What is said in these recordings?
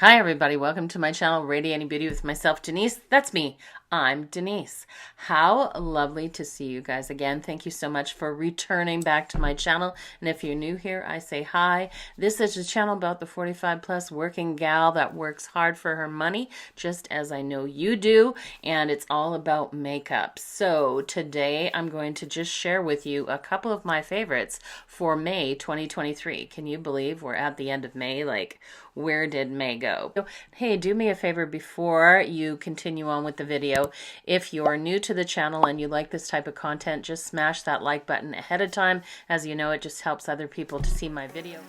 Hi everybody, welcome to my channel, Radiating Beauty with myself, Denise. That's me. I'm Denise. How lovely to see you guys again. Thank you so much for returning back to my channel. And if you're new here, I say hi. This is a channel about the 45 plus working gal that works hard for her money, just as I know you do. And it's all about makeup. So today I'm going to just share with you a couple of my favorites for May 2023. Can you believe we're at the end of May? Like, where did May go? Hey, do me a favor before you continue on with the video. If you're new to the channel and you like this type of content, just smash that like button ahead of time. As you know, it just helps other people to see my video.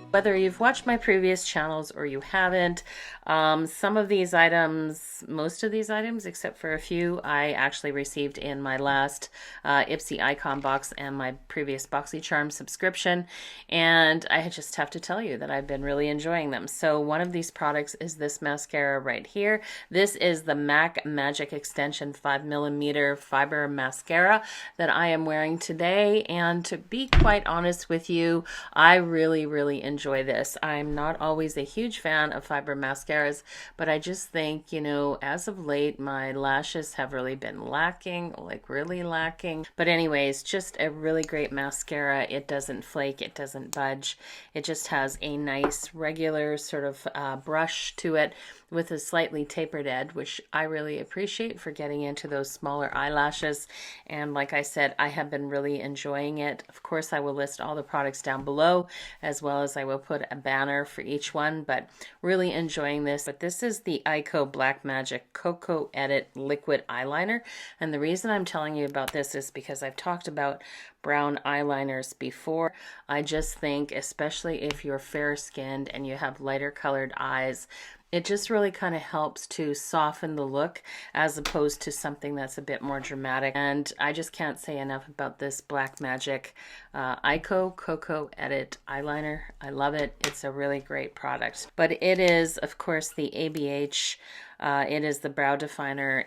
Whether you've watched my previous channels or you haven't, some of these items, most of these items, except for a few, I actually received in my last Ipsy Icon box and my previous BoxyCharm subscription. And I just have to tell you that I've been really enjoying them. So one of these products is this mascara right here. This is the MAC Magic Extension 5mm Fiber Mascara that I am wearing today. And to be quite honest with you, I really enjoy this. I'm not always a huge fan of fiber mascaras, but I just think, you know, as of late, my lashes have really been lacking, like really lacking. But anyways, just a really great mascara. It doesn't flake, it doesn't budge. It just has a nice regular sort of brush to it with a slightly tapered edge, which I really appreciate for getting into those smaller eyelashes. And like I said, I have been really enjoying it. Of course, I will list all the products down below, as well as I will put a banner for each one, but really enjoying this. But this is the Eyeshadow Black Magic Cocoa Edit Liquid Eyeliner. And the reason I'm telling you about this is because I've talked about brown eyeliners before. I just think, especially if you're fair-skinned and you have lighter colored eyes, it just really kind of helps to soften the look as opposed to something that's a bit more dramatic. And I just can't say enough about this Black Magic Eyeshadow Cocoa Edit Eyeliner. I love it. It's a really great product. But it is, of course, the ABH. It is the Brow Definer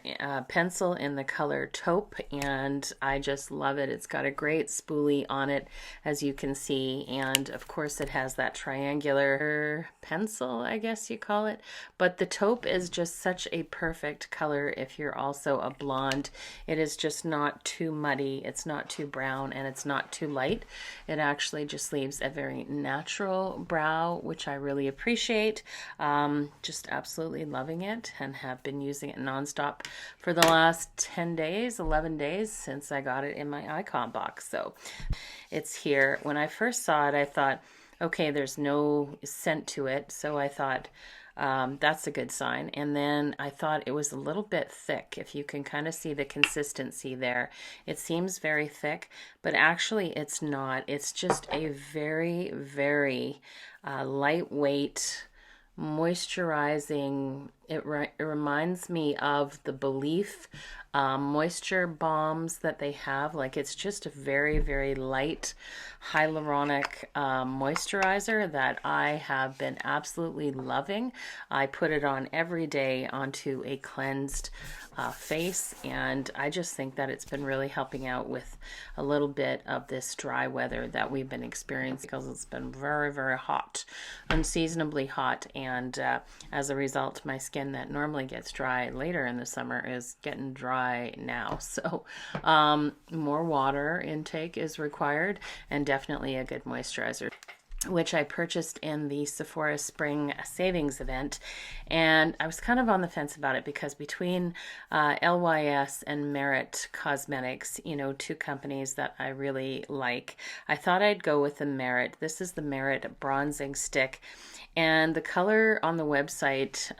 pencil in the color taupe, and I just love it. It's got a great spoolie on it, as you can see, and of course it has that triangular pencil, I guess you call it. But the taupe is just such a perfect color if you're also a blonde. It is just not too muddy, it's not too brown, and it's not too light. It actually just leaves a very natural brow, which I really appreciate. Just absolutely loving it, and have been using it nonstop for the last 10 days, 11 days since I got it in my Icon box. So it's here. When I first saw it, I thought, okay, there's no scent to it. So I thought, that's a good sign. And then I thought it was a little bit thick. If you can kind of see the consistency there, it seems very thick, but actually it's not. It's just a very lightweight, moisturizing. It reminds me of the Belief moisture bombs that they have. Like, it's just a very light hyaluronic moisturizer that I have been absolutely loving. I put it on every day onto a cleansed face, and I just think that it's been really helping out with a little bit of this dry weather that we've been experiencing, because it's been very hot, unseasonably hot, and as a result, my skin that normally gets dry later in the summer is getting dry now. So more water intake is required, and definitely a good moisturizer, which I purchased in the Sephora Spring Savings event. And I was kind of on the fence about it because between LYS and Merit Cosmetics, you know, two companies that I really like, I thought I'd go with the Merit. This is the Merit Bronzing Stick. And the color on the website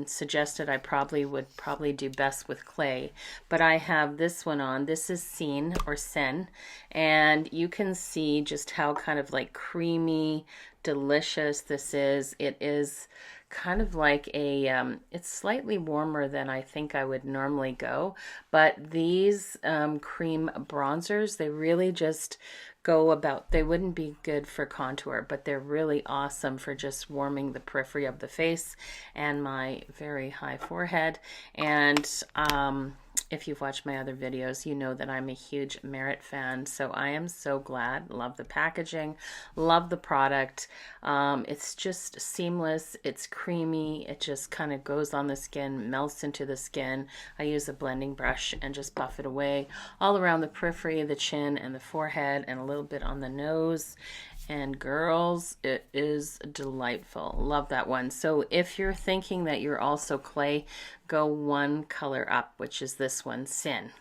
suggested I would do best with clay. But I have this one on. This is Scene or Sen. And you can see just how kind of like creamy, delicious this is. It is kind of like a, it's slightly warmer than I think I would normally go. But these cream bronzers, they really just go about, they wouldn't be good for contour, but they're really awesome for just warming the periphery of the face and my very high forehead. And if you've watched my other videos, you know that I'm a huge Merit fan. So I am so glad. Love the packaging. Love the product. It's just seamless. It's creamy. It just kind of goes on the skin, melts into the skin. I use a blending brush and just buff it away all around the periphery, the chin, and the forehead, and a little bit on the nose. And girls, it is delightful. Love that one. So if you're thinking that you're also clay, go one color up, which is this one, Sin.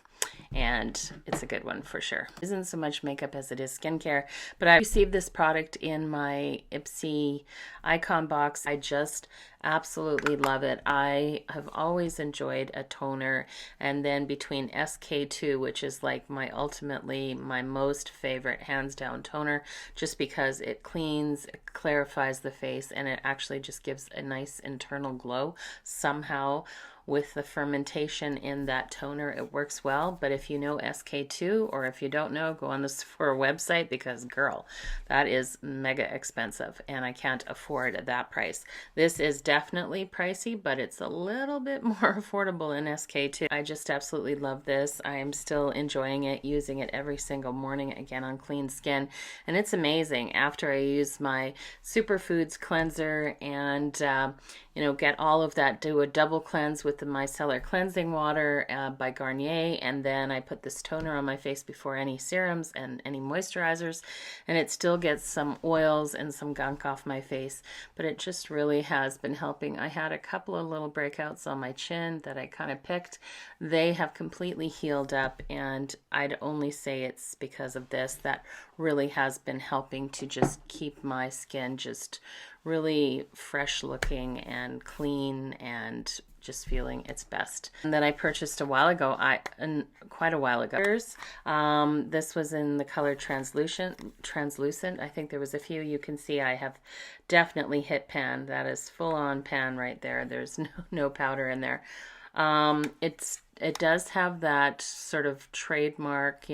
And it's a good one for sure. It isn't so much makeup as it is skincare, but I received this product in my Ipsy icon box. I just absolutely love it. I have always enjoyed a toner, and then between SK2, which is like ultimately my most favorite hands down toner, just because it cleans, it clarifies the face, and it actually just gives a nice internal glow somehow. With the fermentation in that toner, it works well. But if you know SK2, or if you don't know, go on this for a website, because girl, that is mega expensive and I can't afford that price. This is definitely pricey, but it's a little bit more affordable than SK2. I just absolutely love this. I am still enjoying it, using it every single morning, again on clean skin, and it's amazing. After I use my superfoods cleanser and get all of that, do a double cleanse with the micellar cleansing water by Garnier, and then I put this toner on my face before any serums and any moisturizers, and it still gets some oils and some gunk off my face, but it just really has been helping. I had a couple of little breakouts on my chin that I kind of picked. They have completely healed up, and I'd only say it's because of this that really has been helping to just keep my skin just really fresh looking and clean and just feeling its best. And then I purchased a while ago, quite a while ago. This was in the color translucent. I think there was a few. You can see I have definitely hit pan. That is full on pan right there. There's no powder in there. It does have that sort of trademark,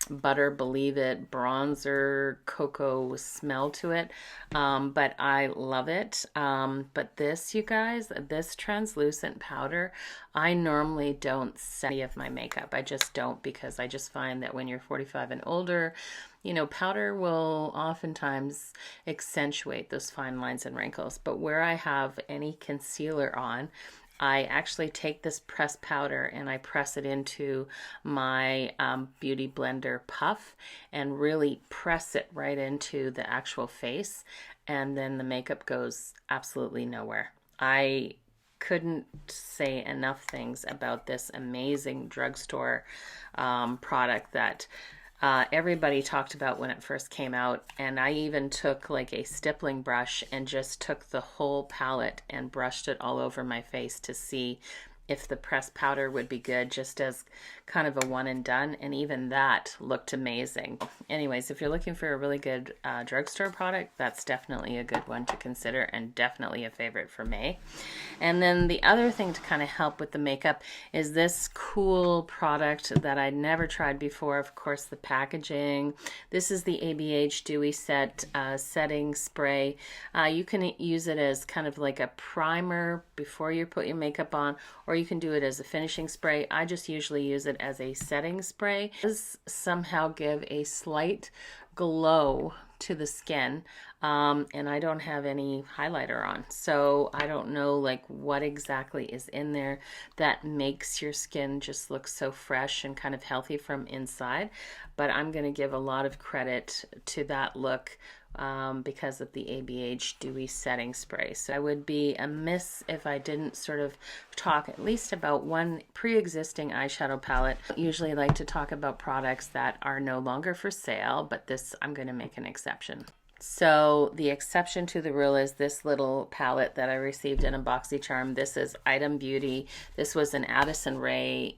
butter, believe it, bronzer, cocoa smell to it, but I love it. But this, you guys, this translucent powder, I normally don't set any of my makeup. I just don't, because I just find that when you're 45 and older, powder will oftentimes accentuate those fine lines and wrinkles. But where I have any concealer on, I actually take this pressed powder and I press it into my Beauty Blender puff and really press it right into the actual face, and then the makeup goes absolutely nowhere. I couldn't say enough things about this amazing drugstore product that everybody talked about when it first came out, and I even took like a stippling brush and just took the whole palette and brushed it all over my face to see if the pressed powder would be good, just as kind of a one and done, and even that looked amazing. Anyways, if you're looking for a really good drugstore product, that's definitely a good one to consider, and definitely a favorite for May. And then the other thing to kind of help with the makeup is this cool product that I'd never tried before. Of course, the packaging. This is the ABH Dewy Set setting spray. You can use it as kind of like a primer before you put your makeup on, or you can do it as a finishing spray. I just usually use it as a setting spray. It does somehow give a slight glow to the skin, and I don't have any highlighter on, so I don't know like what exactly is in there that makes your skin just look so fresh and kind of healthy from inside, but I'm going to give a lot of credit to that look because of the ABH Dewy Setting Spray. So I would be amiss if I didn't sort of talk at least about one pre-existing eyeshadow palette. I usually like to talk about products that are no longer for sale, but this, I'm going to make an exception. So the exception to the rule is this little palette that I received in a BoxyCharm. This is Item Beauty. This was an Addison Rae,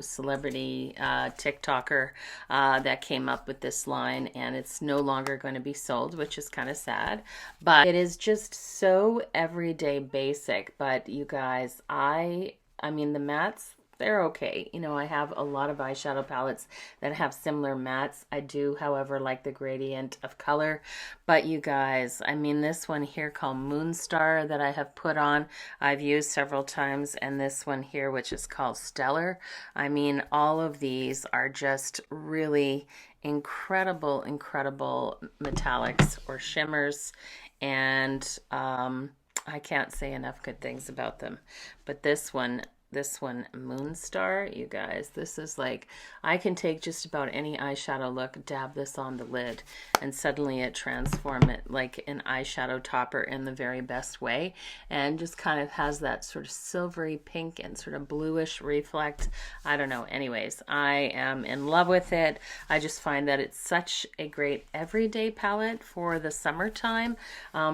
celebrity TikToker that came up with this line, and it's no longer going to be sold, which is kind of sad. But it is just so everyday basic. But you guys, I mean the mattes, They're okay. You know, I have a lot of eyeshadow palettes that have similar mattes. I do, however, like the gradient of color. But you guys, I mean, this one here called Moonstar that I have put on, I've used several times, and this one here, which is called Stellar. I mean, all of these are just really incredible, incredible metallics or shimmers, and I can't say enough good things about them. But this one, Moonstar, you guys, this is like, I can take just about any eyeshadow look, dab this on the lid, and suddenly it transform it like an eyeshadow topper in the very best way, and just kind of has that sort of silvery pink and sort of bluish reflect. I don't know. Anyways, I am in love with it. I just find that it's such a great everyday palette for the summertime,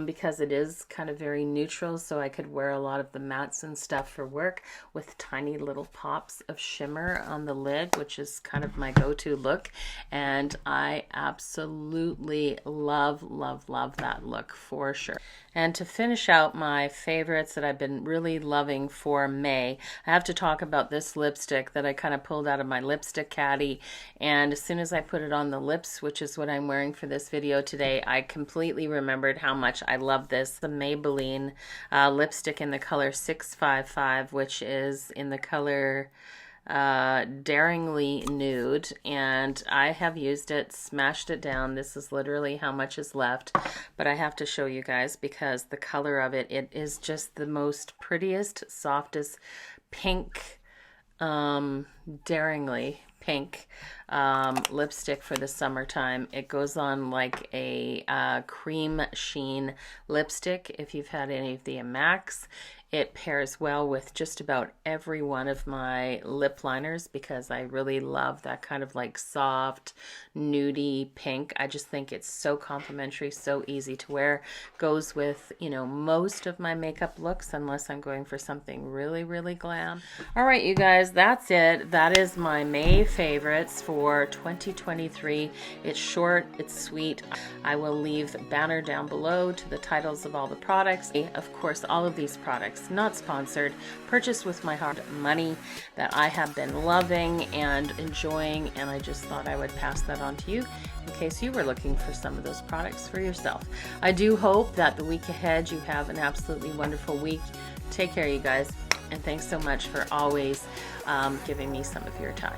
because it is kind of very neutral, so I could wear a lot of the mattes and stuff for work with tiny little pops of shimmer on the lid, which is kind of my go-to look, and I absolutely love that look for sure. And to finish out my favorites that I've been really loving for May, I have to talk about this lipstick that I kind of pulled out of my lipstick caddy, and as soon as I put it on the lips, which is what I'm wearing for this video today, I completely remembered how much I love this. The Maybelline lipstick in the color 655, which is in the color Daringly Nude, and I have used it, smashed it down. This is literally how much is left, but I have to show you guys because the color of it, it is just the most prettiest, softest pink, daringly pink lipstick for the summertime. It goes on like a cream sheen lipstick. If you've had any of the MACs, it pairs well with just about every one of my lip liners because I really love that kind of like soft, nudie pink. I just think it's so complimentary, so easy to wear. Goes with, you know, most of my makeup looks unless I'm going for something really, really glam. All right, you guys, that's it. That is my May favorites for 2023. It's short, it's sweet. I will leave the banner down below to the titles of all the products. Of course, all of these products, not sponsored, purchased with my hard money, that I have been loving and enjoying, and I just thought I would pass that on to you in case you were looking for some of those products for yourself. I do hope that the week ahead you have an absolutely wonderful week. Take care, you guys, and thanks so much for always giving me some of your time.